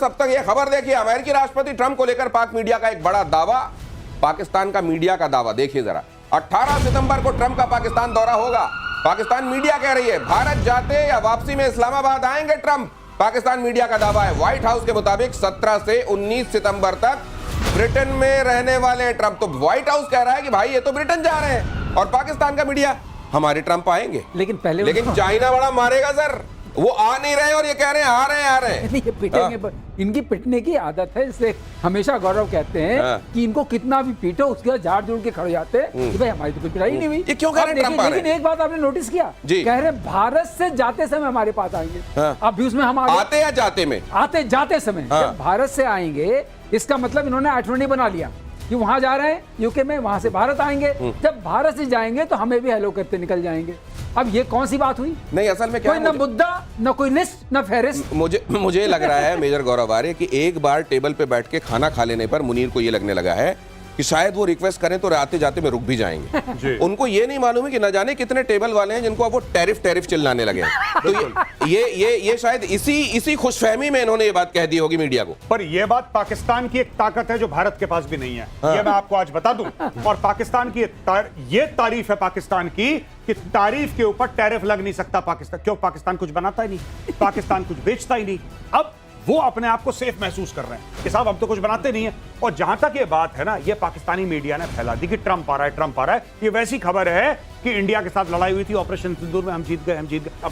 अब तक ये खबर देखिए, अमेरिकी राष्ट्रपति ट्रंप को लेकर पाक मीडिया का एक बड़ा दावा, पाकिस्तान का मीडिया का दावा देखिए जरा। 18 सितंबर को ट्रंप का पाकिस्तान दौरा होगा। पाकिस्तान मीडिया कह रही है भारत जाते या वापसी में इस्लामाबाद आएंगे ट्रंप। पाकिस्तान मीडिया का दावा है। व्हाइट हाउस के मुताबिक 17 से 19 सितंबर तक ब्रिटेन में रहने वाले ट्रंप। तो व्हाइट हाउस कह रहा है कि भाई ये तो ब्रिटेन जा रहे हैं, और पाकिस्तान का मीडिया हमारे ट्रंप आएंगे। लेकिन चाइना बड़ा मारेगा सर, वो आ नहीं रहे और ये कह रहे हैं आ रहे हैं। ये पिटेंगे, इनकी पिटने की आदत है, इसलिए हमेशा गौरव कहते हैं कि इनको कितना भी पीटो उसके बाद झाड़ जोड़ के खड़े जाते हैं कि भाई हमारी तो कोई पिटाई नहीं हुई। ये क्यों कह रहे हैं ट्रंप आ रहे हैं? लेकिन एक बात आपने नोटिस किया, कह रहे भारत से जाते समय हमारे पास आएंगे। अब भी उसमें हम आते या जाते में, आते जाते समय जब भारत से आएंगे, इसका मतलब इन्होंने आठवनी बना लिया कि वहां जा रहे हैं यूके में, वहां से भारत आएंगे। जब भारत से जाएंगे तो हमें भी हेलो करते निकल जाएंगे। अब ये कौन सी बात हुई? नहीं, असल में क्या कोई न मुद्दा, न कोई लिस्ट, न फहरिस्त। मुझे लग रहा है मेजर गौरव आर्य कि एक बार टेबल पे बैठ के खाना खा लेने पर मुनीर को ये लगने लगा है कि शायद वो रिक्वेस्ट करें तो आते जाते में रुक भी जाएंगे। उनको ये नहीं मालूम है कि न जाने कितने टेबल वाले हैं जिनको अब वो टैरिफ चिल्लाने लगे हैं। तो ये शायद इसी खुशफहमी में इन्होंने ये बात कह दी होगी मीडिया को। पर ये बात पाकिस्तान की एक ताकत है जो भारत के पास भी नहीं है। ये मैं आपको आज बता दूं। और पाकिस्तान की ये तारीफ है पाकिस्तान की कि तारीफ के ऊपर टैरिफ लग नहीं सकता पाकिस्तान। क्यों? पाकिस्तान कुछ बनाता ही नहीं, पाकिस्तान कुछ बेचता ही नहीं। अब वो अपने आप को सेफ महसूस कर रहे हैं कि साहब हम तो कुछ बनाते नहीं है। और जहां तक ये बात है ना, ये पाकिस्तानी मीडिया ने फैला दी कि ट्रंप आ रहा है, ट्रंप आ रहा है। ये वैसी खबर है कि इंडिया के साथ लड़ाई हुई थी ऑपरेशन सिंदूर में, हम जीत गए। अब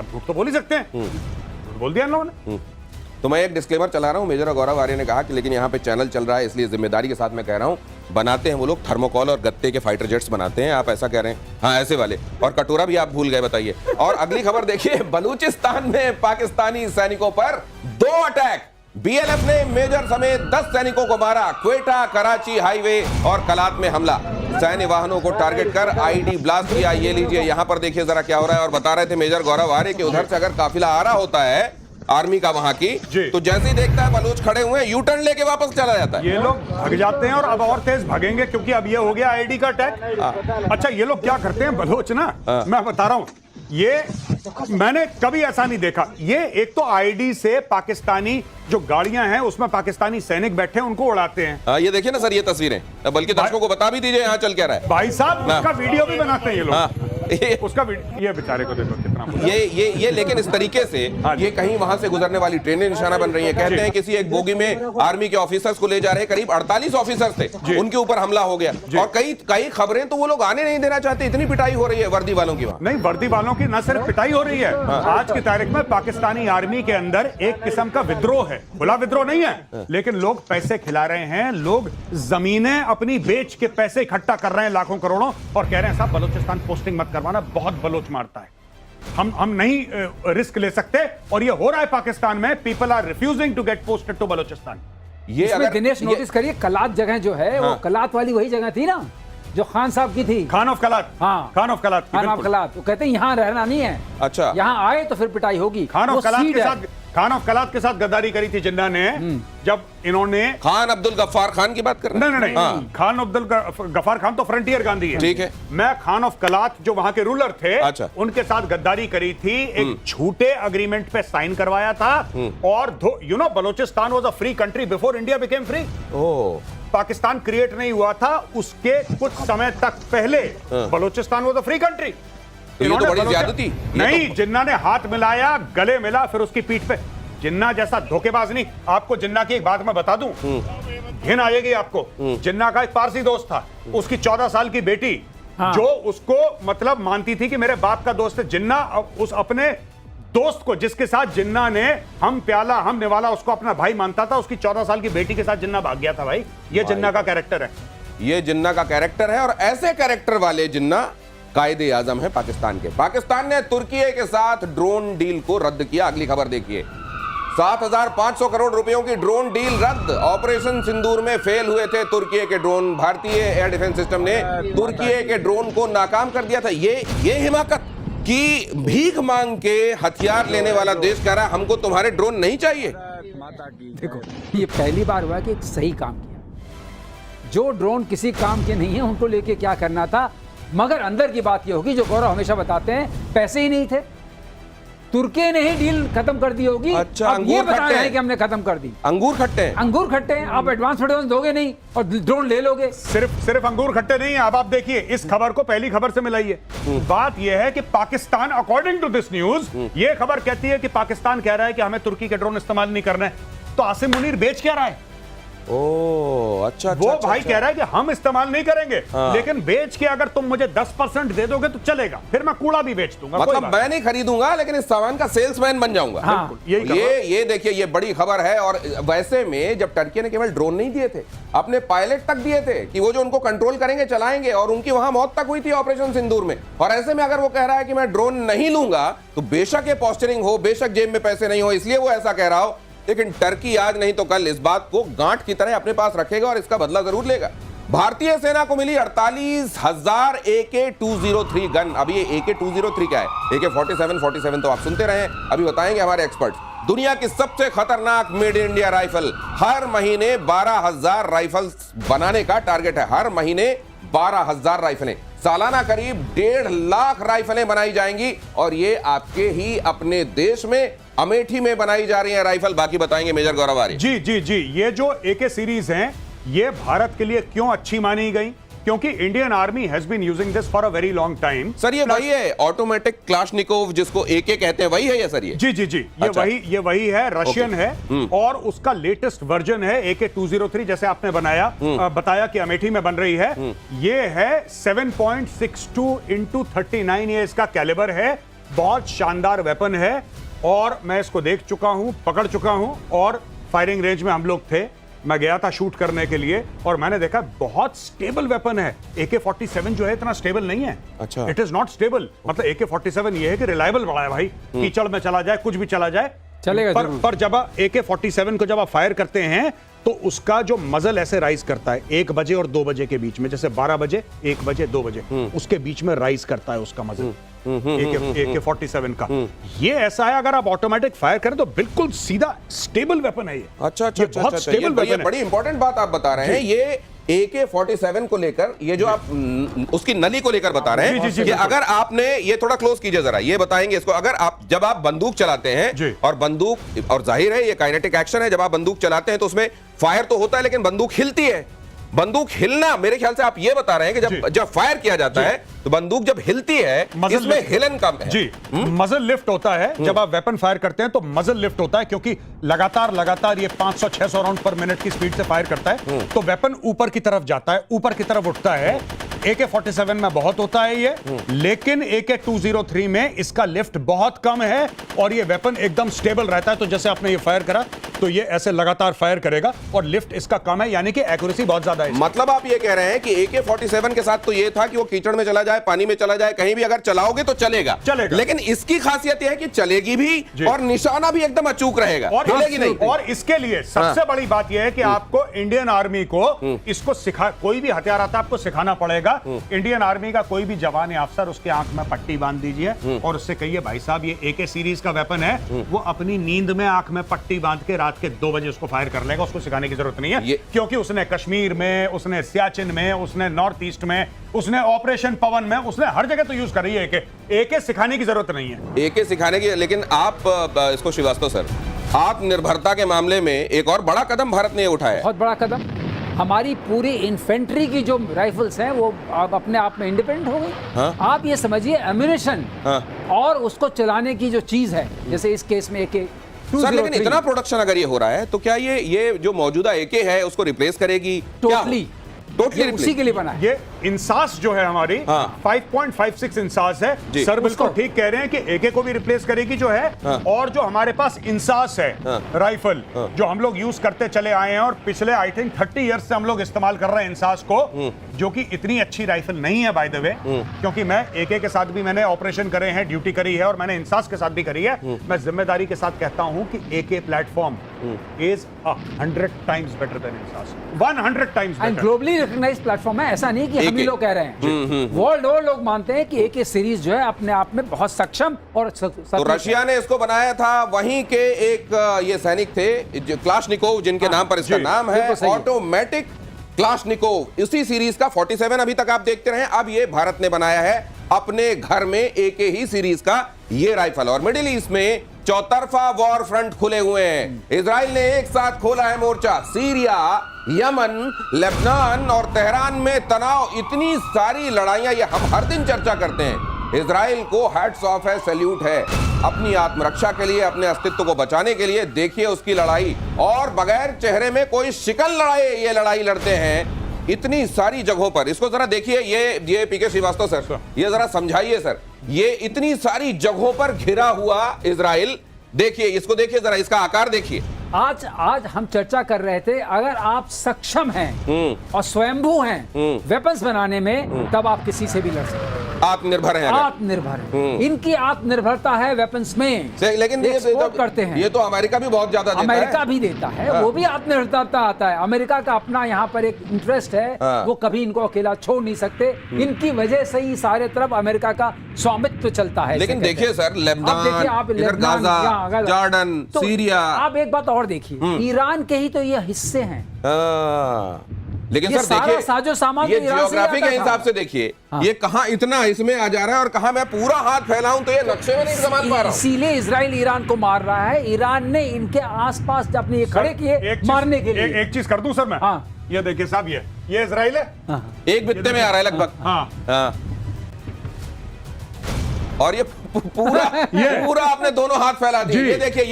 झूठ तो बोल ही सकते हैं, झूठ बोल दिया इन लोगों ने। तो मैं एक डिस्क्लेमर चला रहा हूं, मेजर गौरव आर्य ने कहा कि लेकिन यहां पे चैनल चल रहा है इसलिए जिम्मेदारी के साथ मैं कह रहा हूं, बनाते हैं वो लोग थर्मोकॉल और गत्ते के फाइटर जेट्स बनाते हैं, आप ऐसा कह रहे हैं? हाँ, ऐसे वाले। और कटोरा भी आप भूल गए, बताइए। और अगली खबर देखिए, बलूचिस्तान में पाकिस्तानी सैनिकों पर 2 अटैक। बीएलएफ ने मेजर समेत 10 सैनिकों को मारा। क्वेटा कराची हाईवे और कलात में हमला, सैन्य वाहनों को टारगेट कर आईडी ब्लास्ट किया। ये लीजिए, यहां पर देखिए जरा क्या हो रहा है। और बता रहे थे मेजर गौरव आर्य कि उधर से अगर काफिला आ रहा होता है आर्मी का वहां की, तो जैसे ही देखता है बलूच खड़े हुए हैं, यू टर्न लेके वापस चला जाता है। ये लोग भाग जाते हैं और अब और तेज भागेंगे क्योंकि अब ये हो गया आईडी का अटैक। अच्छा, ये लोग क्या करते हैं बलूच ना, मैं बता रहा हूं, ये मैंने कभी ऐसा नहीं देखा। ये एक तो आईडी से पाकिस्तानी जो गाड़ियां हैं उसमें पाकिस्तानी सैनिक बैठे हैं, उनको उड़ाते हैं। ये देखिए ना सर, ये तस्वीरें, बल्कि दर्शकों को बता भी दीजिए यहाँ चल क्या रहा है। भाई साहब, उसका वीडियो भी बनाते हैं ये लोग। उसका ये बेचारे को देखो कितना ये लेकिन इस तरीके से ये कहीं वहां से गुजरने वाली ट्रेनें निशाना बन रही है। कहते हैं किसी एक बोगी में आर्मी के ऑफिसर्स को ले जा रहे, करीब 48 ऑफिसर्स थे, उनके ऊपर हमला हो गया। और कई खबरें तो वो लोग आने नहीं देना चाहते, इतनी पिटाई हो रही है वर्दी वालों की वहां। नहीं, वर्दी वालों की न सिर्फ पिटाई हो रही है, आज की तारीख में पाकिस्तानी आर्मी के अंदर एक किस्म का विद्रोह है। खुला विद्रोह नहीं है, लेकिन लोग पैसे खिला रहे हैं, लोग जमीनें अपनी बेच के पैसे इकट्ठा कर रहे हैं लाखों करोड़ों, और कह रहे हैं साहब बलूचिस्तान पोस्टिंग मत करवाना, बहुत बलोच मारता है, हम नहीं रिस्क ले सकते। और ये हो रहा है पाकिस्तान में। People are refusing to get posted to Balochistan. ये अगर दिनेश नोटिस करिए, कलात जगह जो है वो कलात वाली वही जगह थी ना जो खान साहब की थी, खान ऑफ कलात। हाँ, Khan of Kalat, Khan of कलात। वो कहते हैं यहाँ रहना नहीं है, अच्छा, यहाँ आए तो फिर पिटाई होगी। खान ऑफ कलात के साथ गद्दारी करी थी जिन्ना ने, जब इन्होंने खान अब्दुल गफ्फार खान की बात कर रहे हैं। नहीं, खान अब्दुल गफ्फार खान तो फ्रंटियर गांधी है, ठीक है। मैं खान ऑफ कलात जो वहां के रूलर थे, अच्छा, उनके साथ गद्दारी करी थी, एक झूठे अग्रीमेंट पे साइन करवाया था। और you know Balochistan was a free country before India became free. Pakistan create नहीं हुआ था, उसके कुछ समय तक पहले Balochistan was a free country. इन्होंने तो बड़ी ज्यादती नहीं, जिन्ना ने हाथ मिलाया, गले मिला, फिर उसकी पीठ पे। जिन्ना जैसा धोखेबाज नहीं। आपको जिन्ना की एक बात मैं बता दूं, घिन आएगी आपको। जिन्ना का एक पारसी दोस्त था, उसकी 14 साल की बेटी जो उसको मतलब मानती थी कि मेरे बाप का दोस्त है। जिन्ना उस अपने दोस्त को, जिसके साथ जिन्ना ने हम प्याला हम निवाला, उसको अपना भाई मानता था, उसकी 14 साल की बेटी के साथ जिन्ना भाग गया था। भाई, ये जिन्ना का कैरेक्टर है, ये जिन्ना का कैरेक्टर है। और ऐसे कैरेक्टर वाले जिन्ना कायदे आजम है पाकिस्तान के। पाकिस्तान ने तुर्की के साथ ड्रोन डील को रद्द किया। अगली खबर देखिए, 7,500 करोड़ रुपयों की ड्रोन डील रद्द। ऑपरेशन सिंदूर में फेल हुए थे तुर्की के ड्रोन। भारतीय एयर डिफेंस सिस्टम ने तुर्की के ड्रोन को नाकाम कर दिया था। ये हिमाकत कि भीख मांग के हथियार लेने वाला देश कह रहा है हमको तुम्हारे ड्रोन नहीं चाहिए। देखो, ये पहली बार हुआ कि एक सही काम किया। जो ड्रोन किसी काम के नहीं है उनको लेके क्या करना था। मगर अंदर की बात ये होगी जो गौरव हमेशा बताते हैं, पैसे ही नहीं थे। तुर्की ने ही डील खत्म कर दी होगी। अच्छा, अब ये अंगूर बता खट्टे रहे हैं। हैं कि हमने खत्म कर दी। अंगूर खट्टे हैं। अंगूर खट्टे हैं, आप एडवांस दोगे नहीं और ड्रोन ले लोगे। सिर्फ अंगूर खट्टे नहीं है। अब आप देखिए, इस खबर को पहली खबर से मिलाइए। बात यह है कि Pakistan, according to this news, ये खबर कहती है कि पाकिस्तान कह रहा है कि हमें तुर्की के ड्रोन इस्तेमाल नहीं करने। तो आसिम मुनीर बेच क्या रहा है? ओ अच्छा, वो भाई कह रहा है कि हम इस्तेमाल नहीं करेंगे, हाँ। लेकिन बेच के अगर तुम मुझे 10% दे दोगे तो चलेगा, फिर मैं कूड़ा भी बेच दूंगा। कोई मतलब बात मैं नहीं खरीदूंगा, लेकिन इस सामान का सेल्समैन बन जाऊंगा। हाँ। यही ये देखिए, ये बड़ी खबर है। और वैसे में जब टर्की ने केवल ड्रोन नहीं दिए थे, अपने पायलट तक दिए थे कि वो जो उनको कंट्रोल करेंगे, चलाएंगे, और उनकी वहां मौत तक हुई थी ऑपरेशन सिंदूर में। और ऐसे में अगर वो कह रहा है कि मैं ड्रोन नहीं लूंगा, तो बेशक ये पोस्चरिंग हो, बेशक जेब में पैसे नहीं हो, इसलिए वो ऐसा कह रहा हो, लेकिन टर्की आज नहीं तो कल इस बात को गांठ की तरह अपने पास रखेगा और इसका बदला जरूर लेगा। भारतीय सेना को मिली 48,000 AK-203 गन। अब ये AK-203 क्या है? AK-47 तो आप सुनते रहे, अभी बताएंगे हमारे एक्सपर्ट्स। दुनिया की सबसे खतरनाक मेड इन इंडिया राइफल। हर महीने 12,000 राइफल्स बनाने का टारगेट है। हर महीने 12,000 राइफलें, सालाना करीब 1.5 लाख राइफलें बनाई जाएंगी। और ये आपके ही अपने देश में अमेठी में बनाई जा रही है राइफल। बाकी बताएंगे मेजर गौरव आर्य। जी, ये जो AK सीरीज हैं, ये भारत के लिए क्यों अच्छी मानी गई? क्योंकि Indian army has been using this for a very long time. Sir ये वही है ऑटोमेटिक क्लाशनिकोव जिसको AK कहते हैं, वही है ये सर? ये जी ये अच्छा। ये वही है, रशियन है। और उसका लेटेस्ट वर्जन है AK-203, जैसे आपने बताया कि अमेठी में बन रही है। ये है 7.62 × 39, ये इसका कैलिबर है। बहुत शानदार वेपन है और मैं इसको देख चुका हूं, पकड़ चुका हूं, और फायरिंग रेंज में हम लोग थे। मैं गया था शूट करने के लिए और मैंने देखा बहुत स्टेबल वेपन है। AK-47 जो है इतना स्टेबल नहीं है। अच्छा। It is not stable. मतलब AK-47 ये है कि रिलायबल बड़ा है भाई, कीचड़ में चला जाए, कुछ भी चला जाए चलेगा पर, पर जब AK-47 को जब आप फायर करते हैं तो उसका जो मजल ऐसे राइज करता है 1 बजे और 2 बजे के बीच में, जैसे 12 बजे, 1 बजे, 2 बजे, उसके बीच में राइज करता है उसका मजल। AK-47 का ये ऐसा है, अगर आप ऑटोमेटिक फायर करें तो बिल्कुल सीधा स्टेबल वेपन है ये। अच्छा, ये बहुत स्टेबल वेपन है। बड़ी इंपॉर्टेंट बात आप बता रहे हैं। ये AK-47 को लेकर, ये जो आप उसकी नली को लेकर बता रहे हैं, कि अगर आपने, ये थोड़ा क्लोज कीजिए जरा, ये बताएंगे इसको, अगर आप जब आप बंदूक चलाते हैं और बंदूक, और जाहिर है ये काइनेटिक एक्शन है, जब आप बंदूक चलाते हैं तो उसमें फायर तो होता है लेकिन बंदूक हिलती है। बंदूक हिलना, मेरे ख्याल से आप ये बता रहे हैं कि जब फायर किया जाता है तो बंदूक जब हिलती है, इसमें हिलन कम है। जी, मजल लिफ्ट होता है जब आप वेपन फायर करते हैं, तो मजल लिफ्ट होता है क्योंकि लगातार ये 500-600 राउंड पर मिनट की स्पीड से फायर करता है, तो वेपन ऊपर की तरफ जाता है, ऊपर की तरफ उठता है। AK-47 में बहुत होता है ये, लेकिन AK-203 में इसका लिफ्ट बहुत कम है और ये वेपन एकदम स्टेबल रहता है। तो जैसे आपने ये फायर करा तो ये ऐसे लगातार फायर करेगा और लिफ्ट इसका कम है, यानी कि एक्यूरेसी बहुत ज्यादा है। मतलब आप ये कह रहे हैं कि AK-47 के साथ तो ये था कि वो कीचड़ में चला जाए, पानी में चला जाए, कहीं भी अगर चलाओगे तो चलेगा, लेकिन इसकी खासियत यह है कि चलेगी भी और निशाना भी एकदम अचूक रहेगा, हिलेगी नहीं। और इसके लिए सबसे बड़ी बात यह है कि आपको इंडियन आर्मी को इसको सिखा, कोई भी हथियार आता है आपको सिखाना पड़ेगा। इंडियन आर्मी का कोई भी जवान या अफसर, उसके आंख में पट्टी बांध दीजिए और उससे कहिए भाई साहब ये AK सीरीज का वेपन है, वो अपनी नींद में आंख में पट्टी बांध के रात के 2 बजे उसको फायर कर लेगा। उसको सिखाने की जरूरत नहीं है, क्योंकि उसने कश्मीर में, उसने सियाचिन में, उसने नॉर्थ ईस्ट में, उसने ऑपरेशन पवन में, उसने हर जगह तो यूज कर रही है AK सिखाने की जरूरत नहीं है। AK सिखाने की, लेकिन आप इसको श्रीवास्तव सर, आत्मनिर्भरता के मामले में एक और बड़ा कदम भारत ने उठाया। बहुत बड़ा कदम। हमारी पूरी इन्फेंट्री की जो राइफल्स हैं वो अपने आप में इंडिपेंडेंट हो गई। हाँ? आप ये समझिए एम्यूनेशन और उसको चलाने की जो चीज है, जैसे इस केस में AK-203। सर लेकिन इतना प्रोडक्शन अगर ये हो रहा है तो क्या ये जो मौजूदा AK है उसको रिप्लेस करेगी? टोटली उसी के लिए बना है। ये इंसास जो है हमारी 5.56 इंसास है। सर बिल्कुल ठीक कह रहे हैं कि AK को भी रिप्लेस करेगी जो है। और जो हमारे पास इंसास है राइफल, जो हम लोग यूज करते चले आए हैं और पिछले आई थिंक 30 ईयर्स से हम लोग इस्तेमाल कर रहे हैं इंसास को, जो कि इतनी अच्छी राइफल नहीं है बाय द वे, क्योंकि मैं AK के साथ भी मैंने ऑपरेशन करे हैं, ड्यूटी करी है, और मैंने इंसास के साथ भी करी है। मैं जिम्मेदारी के साथ कहता हूं कि AK platform is 100 times better than INSAS, 100 times better. Globally recognised platform है, ऐसा नहीं कि हम ही लोग कह रहे हैं। वर्ल्ड ओवर लोग मानते हैं कि AK सीरीज जो है अपने आप में बहुत सक्षम और तो रशिया ने इसको बनाया था, वहीं के एक ये सैनिक थे जो क्लाशनिकोव, जिनके नाम पर इसका नाम है, ऑटोमेटिक क्लाशनिकोव। इसी सीरीज का 47 अभी तक आप देखते रहे। अब ये भारत ने बनाया है अपने घर में एक ही सीरीज का ये राइफल। और मिडिल ईस्ट में चौतरफा वॉर फ्रंट खुले हुए हैं। इजराइल ने एक साथ खोला है मोर्चा। सीरिया, यमन, लेबनान और तेहरान में तनाव, इतनी सारी लड़ाइयां, ये हम हर दिन चर्चा करते हैं। इजराइल को हैट्स ऑफ है, सैल्यूट है अपनी आत्मरक्षा के लिए, अपने अस्तित्व को बचाने के लिए। देखिए उसकी लड़ाई, और बगैर चेहरे में कोई शिकन लड़ाए ये लड़ाई लड़ते हैं इतनी सारी जगहों पर। इसको जरा देखिए, ये पीके श्रीवास्तव सर, ये जरा समझाइए सर, ये इतनी सारी जगहों पर घिरा हुआ इजराइल, देखिए इसको, देखिए जरा इसका आकार देखिए। आज हम चर्चा कर रहे थे, अगर आप सक्षम हैं और स्वयंभू हैं वेपन्स बनाने में, तब आप किसी से भी लड़ सकते हैं। आत्मनिर्भर है, आत्मनिर्भर है। इनकी आत्मनिर्भरता है वेपन्स में, लेकिन ये करते हैं। ये तो अमेरिका भी बहुत ज्यादा देता है। अमेरिका भी देता है, वो भी आत्मनिर्भरता आता है। अमेरिका का अपना यहाँ पर एक इंटरेस्ट है, वो कभी इनको अकेला छोड़ नहीं सकते। इनकी वजह से ही सारे तरफ अमेरिका का स्वामित्व चलता है। लेकिन देखिए sir, Lebanon, Gaza, Jordan, Syria, आप एक बात और देखिए, ईरान के ही तो ये हिस्से हैं। लेकिन ये सर देखिए, साजो सामान ये जियोग्राफी के हिसाब से देखिए, ये कहां इतना इसमें आ जा रहा है और कहां मैं पूरा हाथ फैलाऊं तो ये नक्शे में नहीं संभाल पा रहा हूं। इसीलिए इजराइल ईरान को मार रहा है। ईरान ने इनके आसपास अपने ये खड़े किए मारने के लिए। एक चीज कर दूं सर मैं, ये देखिए साहब, ये इजराइल है, एक बित्ते में आ रहा है लगभग। हाँ। और ये पूरा आपने दोनों हाथ फैला दिए। ये देखिए,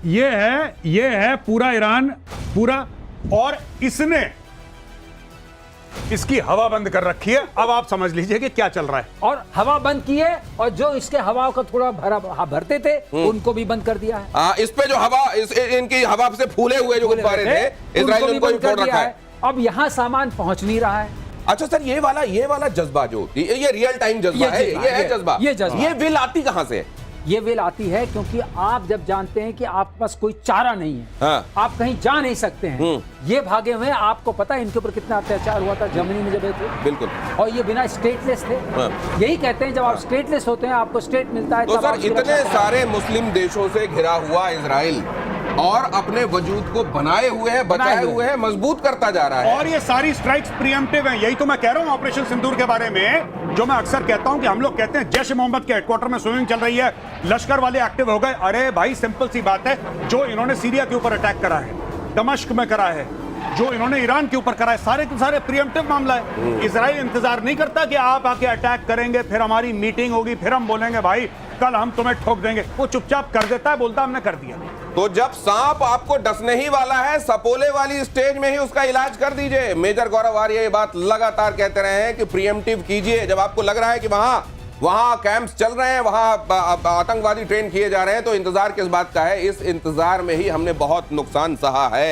ये है पूरा ईरान, पूरा, और इसने इसकी हवा बंद कर रखी है। अब आप समझ लीजिए कि क्या चल रहा है। और हवा बंद की है, और जो इसके हवा का थोड़ा भरते थे उनको भी बंद कर दिया है। इस पे जो हवा, इनकी हवा से फूले हुए जो गुब्बारे थे, इजराइल ने उनको भी फोड़ रखा है। अब यहाँ सामान पहुंच नहीं रहा है। अच्छा सर, ये वाला जज्बा जो ये रियल टाइम जज्बा है, ये है जज्बा, ये विल आती कहां से है? ये विल आती है क्योंकि आप जब जानते हैं कि आपके पास कोई चारा नहीं है, आप कहीं जा नहीं सकते हैं, ये भागे हुए हैं। आपको पता है इनके ऊपर कितना अत्याचार हुआ था जर्मनी में जब ये थे, बिल्कुल, और ये बिना स्टेटलेस थे। यही कहते हैं, जब आप स्टेटलेस होते हैं आपको स्टेट मिलता है। तो सर, इतने सारे मुस्लिम देशों से घिरा हुआ इजराइल और अपने वजूद को बनाए हुए है, बचाए हुए है, मजबूत करता जा रहा है। और ये सारी स्ट्राइक्स प्रीएम्प्टिव हैं। यही तो मैं कह रहा हूं ऑपरेशन सिंदूर के बारे में, जो मैं अक्सर कहता हूं कि हम लोग कहते हैं जैश मोहम्मद के हेडक्वार्टर में स्विमिंग चल रही है, लश्कर वाले एक्टिव हो गए। अरे भाई, सिंपल सी बात है, जो इन्होंने सीरिया के ऊपर अटैक करा है, दमिश्क में करा है, जो इन्होंने ईरान के ऊपर करा है, सारे के सारे प्रीएम्प्टिव मामला है। इजराइल इंतजार नहीं करता कि आप आके अटैक करेंगे, फिर हमारी मीटिंग होगी, फिर हम बोलेंगे भाई कल हम तुम्हें ठोक देंगे। वो चुपचाप कर देता है, बोलता हमने कर दिया। तो जब सांप आपको डसने ही वाला है, सपोले वाली स्टेज में ही उसका इलाज कर दीजिए। मेजर गौरव आर्य ये बात लगातार कहते रहे हैं कि प्रीएम्प्टिव कीजिए। जब आपको लग रहा है कि वहां कैंप्स चल रहे हैं, वहां आतंकवादी ट्रेन किए जा रहे हैं, तो इंतजार किस बात का है? इस इंतजार में ही हमने बहुत नुकसान सहा है।